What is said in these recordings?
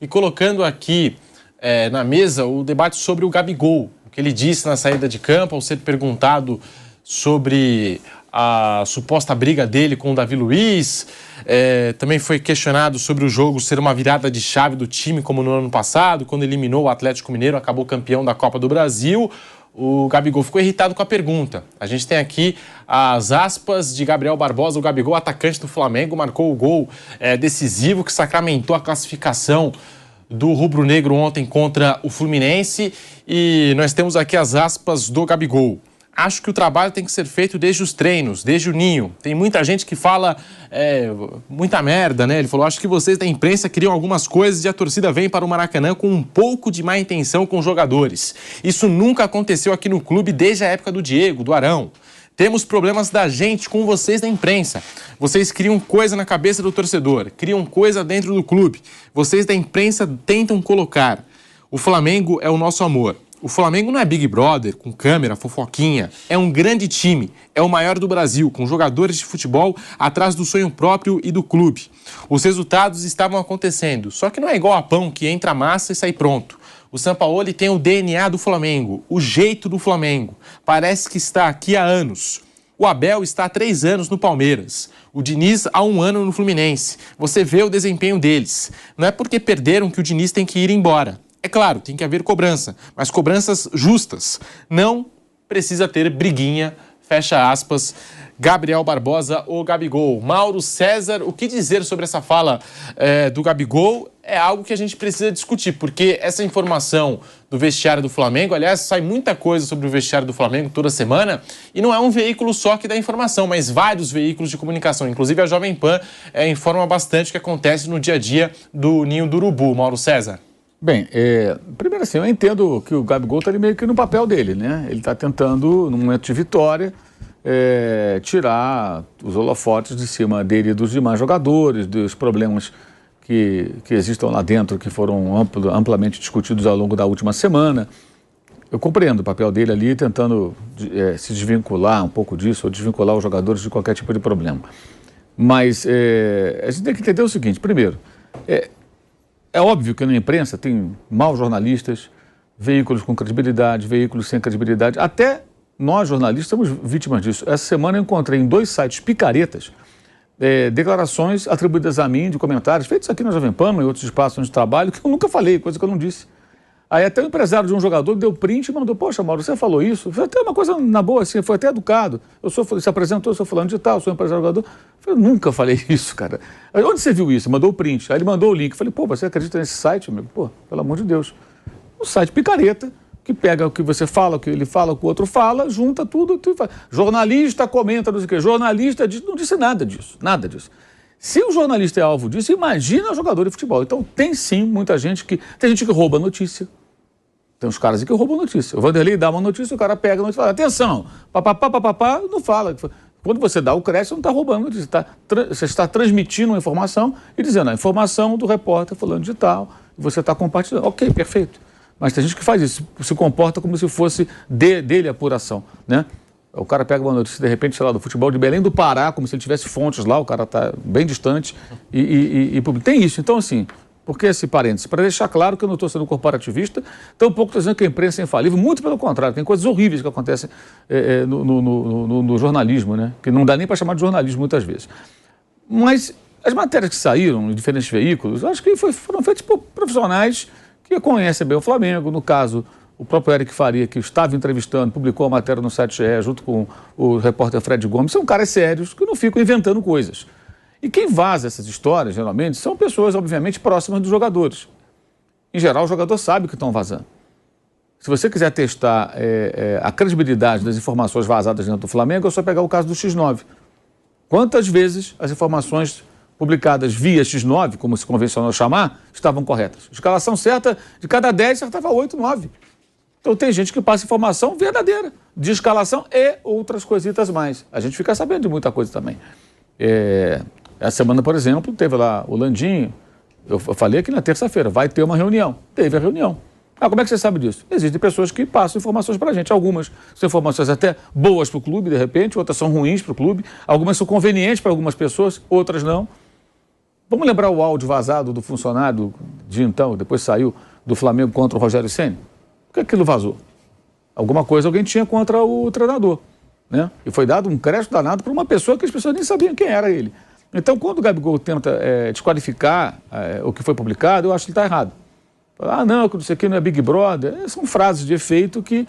e colocando aqui na mesa o debate sobre o Gabigol, o que ele disse na saída de campo ao ser perguntado sobre a suposta briga dele com o Davi Luiz. Também foi questionado sobre o jogo ser uma virada de chave do time, como no ano passado, quando eliminou o Atlético Mineiro, acabou campeão da Copa do Brasil. O Gabigol ficou irritado com a pergunta. A gente tem aqui as aspas de Gabriel Barbosa, o Gabigol, atacante do Flamengo, marcou o gol decisivo que sacramentou a classificação do rubro-negro ontem contra o Fluminense. E nós temos aqui as aspas do Gabigol. Acho que o trabalho tem que ser feito desde os treinos, desde o ninho. Tem muita gente que fala muita merda, né? Ele falou, acho que vocês da imprensa criam algumas coisas e a torcida vem para o Maracanã com um pouco de má intenção com os jogadores. Isso nunca aconteceu aqui no clube desde a época do Diego, do Arão. Temos problemas da gente com vocês da imprensa. Vocês criam coisa na cabeça do torcedor, criam coisa dentro do clube. Vocês da imprensa tentam colocar. O Flamengo é o nosso amor. O Flamengo não é Big Brother, com câmera, fofoquinha. É um grande time, é o maior do Brasil, com jogadores de futebol atrás do sonho próprio e do clube. Os resultados estavam acontecendo, só que não é igual a pão que entra a massa e sai pronto. O Sampaoli tem o DNA do Flamengo, o jeito do Flamengo. Parece que está aqui há anos. O Abel está há 3 anos no Palmeiras. O Diniz há 1 ano no Fluminense. Você vê o desempenho deles. Não é porque perderam que o Diniz tem que ir embora. É claro, tem que haver cobrança, mas cobranças justas. Não precisa ter briguinha, fecha aspas, Gabriel Barbosa ou Gabigol. Mauro César, o que dizer sobre essa fala do Gabigol? É algo que a gente precisa discutir, porque essa informação do vestiário do Flamengo, aliás, sai muita coisa sobre o vestiário do Flamengo toda semana, e não é um veículo só que dá informação, mas vários veículos de comunicação. Inclusive a Jovem Pan informa bastante o que acontece no dia a dia do Ninho do Urubu. Mauro César. Bem, primeiro assim, eu entendo que o Gabigol está ali meio que no papel dele, né? Ele está tentando, no momento de vitória, tirar os holofotes de cima dele e dos demais jogadores, dos problemas que existam lá dentro, que foram amplamente discutidos ao longo da última semana. Eu compreendo o papel dele ali, tentando se desvincular um pouco disso, ou desvincular os jogadores de qualquer tipo de problema. Mas a gente tem que entender o seguinte, primeiro, é óbvio que na imprensa tem maus jornalistas, veículos com credibilidade, veículos sem credibilidade. Até nós, jornalistas, somos vítimas disso. Essa semana eu encontrei em 2 sites picaretas declarações atribuídas a mim, de comentários, feitos aqui na Jovem Pan, em outros espaços de trabalho, que eu nunca falei, coisa que eu não disse. Aí até o empresário de um jogador deu print e mandou, poxa, Mauro, você falou isso? Foi até uma coisa na boa, assim, foi até educado. Se apresentou, eu sou fulano de tal, sou empresário do jogador. Eu nunca falei isso, cara. Aí, onde você viu isso? Mandou o print. Aí ele mandou o link. Eu falei, pô, você acredita nesse site, amigo? Pô, pelo amor de Deus. Um site picareta, que pega o que você fala, o que ele fala, o que o outro fala, junta tudo. Jornalista comenta, não sei o quê. Jornalista não disse nada disso, nada disso. Se o jornalista é alvo disso, imagina o jogador de futebol. Então tem sim muita gente que... Tem gente que rouba notícia. Tem uns caras que roubam notícia. O Vanderlei dá uma notícia, o cara pega a notícia e fala, atenção, papapá, não fala. Quando você dá o crédito, você não está roubando notícia. Você está transmitindo uma informação e dizendo a informação do repórter falando de tal, e você está compartilhando. Ok, perfeito. Mas tem gente que faz isso, se comporta como se fosse dele a apuração, né? O cara pega uma notícia, de repente, sei lá, do futebol de Belém do Pará, como se ele tivesse fontes lá, o cara está bem distante e tem isso. Então, assim, por que esse parênteses? Para deixar claro que eu não estou sendo corporativista, tampouco estou dizendo que a imprensa é infalível, muito pelo contrário, tem coisas horríveis que acontecem no jornalismo, né? Que não dá nem para chamar de jornalismo muitas vezes. Mas as matérias que saíram em diferentes veículos, acho que foram feitas por profissionais que conhecem bem o Flamengo, no caso... O próprio Eric Faria, que estava entrevistando, publicou a matéria no site GE, junto com o repórter Fred Gomes. São caras sérios que não ficam inventando coisas. E quem vaza essas histórias, geralmente, são pessoas, obviamente, próximas dos jogadores. Em geral, o jogador sabe que estão vazando. Se você quiser testar a credibilidade das informações vazadas dentro do Flamengo, é só pegar o caso do X9. Quantas vezes as informações publicadas via X9, como se convencionou chamar, estavam corretas? Escalação certa, de cada 10, acertava 8, 9. Então tem gente que passa informação verdadeira, de escalação e outras coisitas mais. A gente fica sabendo de muita coisa também. Essa semana, por exemplo, teve lá o Landinho, eu falei aqui na terça-feira, vai ter uma reunião. Teve a reunião. Como é que você sabe disso? Existem pessoas que passam informações para a gente. Algumas são informações até boas para o clube, de repente, outras são ruins para o clube, algumas são convenientes para algumas pessoas, outras não. Vamos lembrar o áudio vazado do funcionário de então, depois saiu, do Flamengo contra o Rogério Ceni? Por que aquilo vazou? Alguma coisa alguém tinha contra o treinador, né? E foi dado um crédito danado para uma pessoa que as pessoas nem sabiam quem era ele. Então, quando o Gabigol tenta desqualificar o que foi publicado, eu acho que ele está errado. Ah, não, isso aqui não é Big Brother. São frases de efeito que,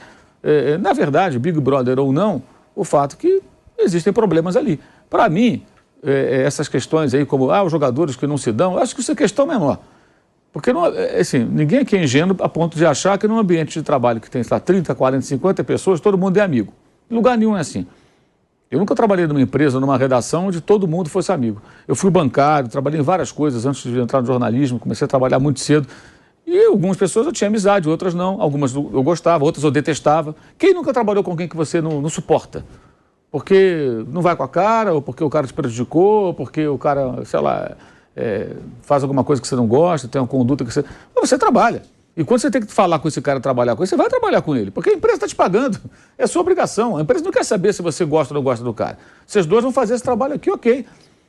na verdade, Big Brother ou não, o fato que existem problemas ali. Para mim, essas questões aí, como os jogadores que não se dão, eu acho que isso é questão menor. Porque não, assim, ninguém aqui é ingênuo a ponto de achar que num ambiente de trabalho que tem, sei lá, 30, 40, 50 pessoas, todo mundo é amigo. Em lugar nenhum é assim. Eu nunca trabalhei numa empresa, numa redação onde todo mundo fosse amigo. Eu fui bancário, trabalhei em várias coisas antes de entrar no jornalismo, comecei a trabalhar muito cedo. E algumas pessoas eu tinha amizade, outras não. Algumas eu gostava, outras eu detestava. Quem nunca trabalhou com alguém que você não suporta? Porque não vai com a cara, ou porque o cara te prejudicou, ou porque o cara, sei lá, faz alguma coisa que você não gosta, tem uma conduta que você... Mas você trabalha. E quando você tem que falar com esse cara, trabalhar com ele, você vai trabalhar com ele, porque a empresa está te pagando. É sua obrigação. A empresa não quer saber se você gosta ou não gosta do cara. Vocês dois vão fazer esse trabalho aqui, ok.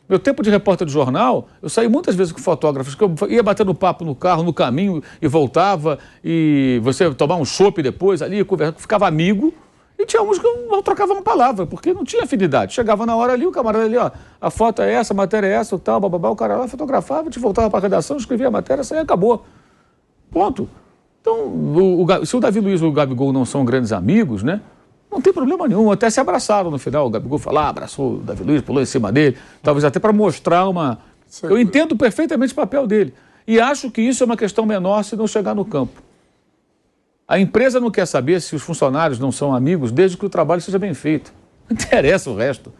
Meu tempo de repórter de jornal, eu saí muitas vezes com fotógrafos, que eu ia batendo papo no carro, no caminho, e voltava, e você tomar um chopp depois ali, ficava amigo, e tinha uns que não trocavam uma palavra, porque não tinha afinidade. Chegava na hora ali, o camarada ali, ó, a foto é essa, a matéria é essa, tal, bababá, o cara lá fotografava, a gente voltava para a redação, escrevia a matéria, isso aí acabou. Ponto. Então, se o Davi Luiz e o Gabigol não são grandes amigos, né? Não tem problema nenhum, até se abraçaram no final. O Gabigol falou, abraçou o Davi Luiz, pulou em cima dele, talvez até para mostrar uma... Eu entendo perfeitamente o papel dele. E acho que isso é uma questão menor se não chegar no campo. A empresa não quer saber se os funcionários não são amigos, desde que o trabalho seja bem feito. Não interessa o resto.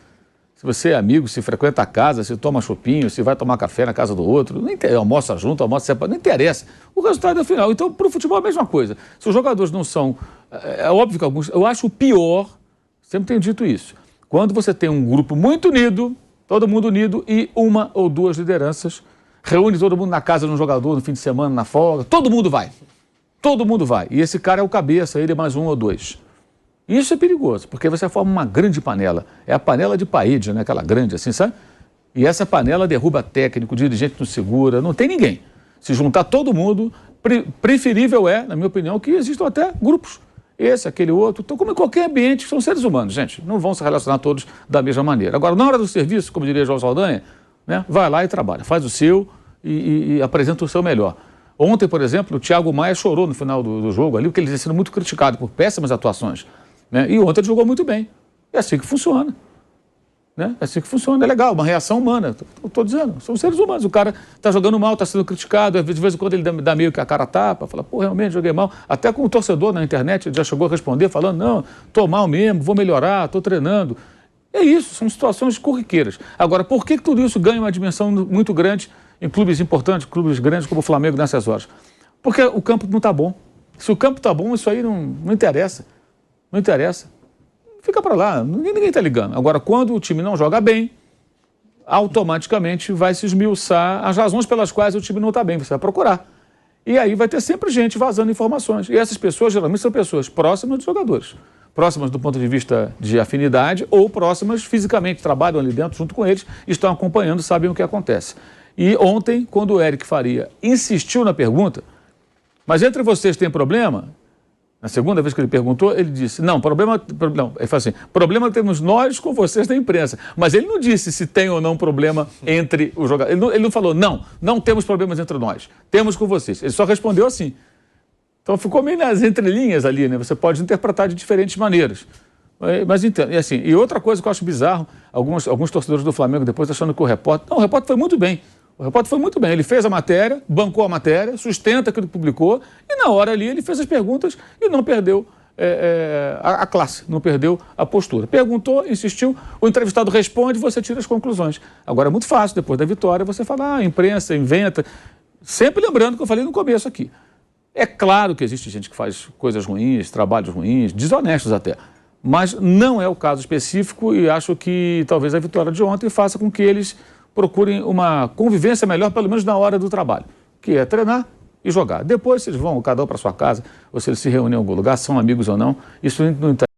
Se você é amigo, se frequenta a casa, se toma chopinho, se vai tomar café na casa do outro, não interessa, almoça junto, almoça separado, não interessa. O resultado é o final. Então, para o futebol é a mesma coisa. Se os jogadores não são... É óbvio que alguns... Eu acho o pior, sempre tenho dito isso, quando você tem um grupo muito unido, todo mundo unido, e uma ou duas lideranças, reúne todo mundo na casa de um jogador no fim de semana, na folga, todo mundo vai. Todo mundo vai. E esse cara é o cabeça, ele é mais um ou dois. Isso é perigoso, porque você forma uma grande panela. É a panela de Paide, né? Aquela grande assim, sabe? E essa panela derruba técnico, dirigente não segura, não tem ninguém. Se juntar todo mundo, preferível é, na minha opinião, que existam até grupos. Esse, aquele outro. Então, como em qualquer ambiente, são seres humanos, gente. Não vão se relacionar todos da mesma maneira. Agora, na hora do serviço, como diria João Saldanha, né? Vai lá e trabalha. Faz o seu e apresenta o seu melhor. Ontem, por exemplo, o Thiago Maia chorou no final do jogo ali, porque ele tinha sido muito criticado por péssimas atuações. Né? E ontem ele jogou muito bem. É assim que funciona. Né? É assim que funciona. É legal, uma reação humana. Estou dizendo, são seres humanos. O cara está jogando mal, está sendo criticado, de vez em quando ele dá meio que a cara tapa, fala, pô, realmente joguei mal. Até com o torcedor na internet ele já chegou a responder, falando, não, estou mal mesmo, vou melhorar, estou treinando. É isso, são situações corriqueiras. Agora, por que tudo isso ganha uma dimensão muito grande em clubes importantes, clubes grandes como o Flamengo nessas horas? Porque o campo não está bom. Se o campo está bom, isso aí não interessa. Não interessa. Fica para lá, ninguém está ligando. Agora, quando o time não joga bem, automaticamente vai se esmiuçar as razões pelas quais o time não está bem. Você vai procurar. E aí vai ter sempre gente vazando informações. E essas pessoas, geralmente, são pessoas próximas dos jogadores. Próximas do ponto de vista de afinidade ou próximas fisicamente, trabalham ali dentro junto com eles, estão acompanhando, sabem o que acontece. E ontem, quando o Eric Faria insistiu na pergunta, mas entre vocês tem problema? Na segunda vez que ele perguntou, ele disse, não, ele falou assim, problema temos nós com vocês da imprensa. Mas ele não disse se tem ou não problema entre os jogadores. Ele não falou, não temos problemas entre nós, temos com vocês. Ele só respondeu assim. Então ficou meio nas entrelinhas ali, né? Você pode interpretar de diferentes maneiras. Mas entendo. E assim, e outra coisa que eu acho bizarro, alguns torcedores do Flamengo depois achando que o repórter foi muito bem. O repórter foi muito bem, ele fez a matéria, bancou a matéria, sustenta aquilo que publicou e na hora ali ele fez as perguntas e não perdeu a classe, não perdeu a postura. Perguntou, insistiu, o entrevistado responde e você tira as conclusões. Agora é muito fácil, depois da vitória, você fala, a imprensa inventa, sempre lembrando que eu falei no começo aqui. É claro que existe gente que faz coisas ruins, trabalhos ruins, desonestos até, mas não é o caso específico e acho que talvez a vitória de ontem faça com que eles procurem uma convivência melhor, pelo menos na hora do trabalho, que é treinar e jogar. Depois, se eles vão cada um para sua casa, ou se eles se reúnem em algum lugar, são amigos ou não, isso não interessa.